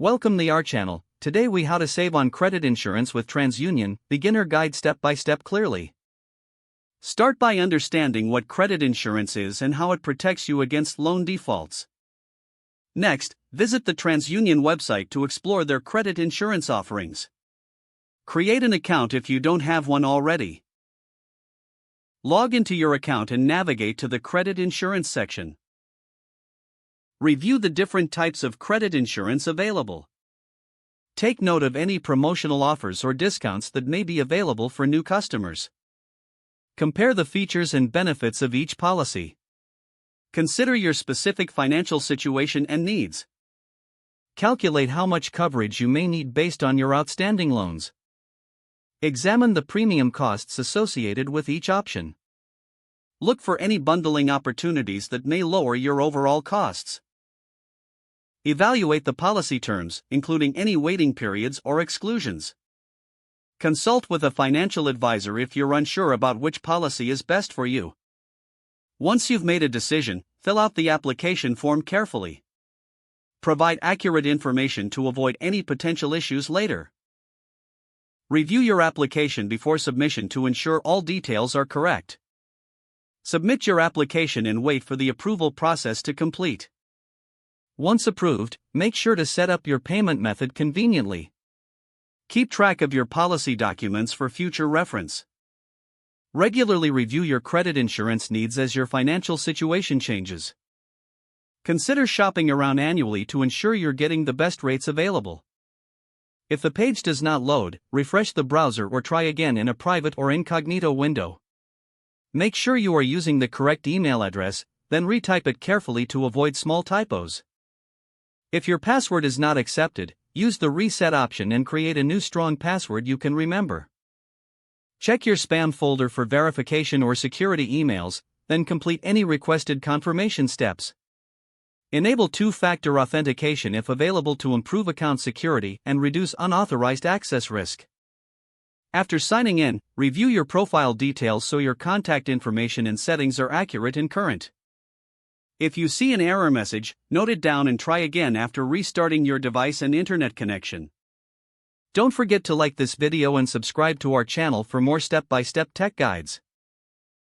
Welcome to our channel. Today we how to save on credit insurance with TransUnion, beginner guide step by step clearly. Start by understanding what credit insurance is and how it protects you against loan defaults. Next, visit the TransUnion website to explore their credit insurance offerings. Create an account if you don't have one already. Log into your account and navigate to the credit insurance section. Review the different types of credit insurance available. Take note of any promotional offers or discounts that may be available for new customers. Compare the features and benefits of each policy. Consider your specific financial situation and needs. Calculate how much coverage you may need based on your outstanding loans. Examine the premium costs associated with each option. Look for any bundling opportunities that may lower your overall costs. Evaluate the policy terms, including any waiting periods or exclusions. Consult with a financial advisor if you're unsure about which policy is best for you. Once you've made a decision, fill out the application form carefully. Provide accurate information to avoid any potential issues later. Review your application before submission to ensure all details are correct. Submit your application and wait for the approval process to complete. Once approved, make sure to set up your payment method conveniently. Keep track of your policy documents for future reference. Regularly review your credit insurance needs as your financial situation changes. Consider shopping around annually to ensure you're getting the best rates available. If the page does not load, refresh the browser or try again in a private or incognito window. Make sure you are using the correct email address, then retype it carefully to avoid small typos. If your password is not accepted, use the reset option and create a new strong password you can remember. Check your spam folder for verification or security emails, then complete any requested confirmation steps. Enable two-factor authentication if available to improve account security and reduce unauthorized access risk. After signing in, review your profile details so your contact information and settings are accurate and current. If you see an error message, note it down and try again after restarting your device and internet connection. Don't forget to like this video and subscribe to our channel for more step-by-step tech guides.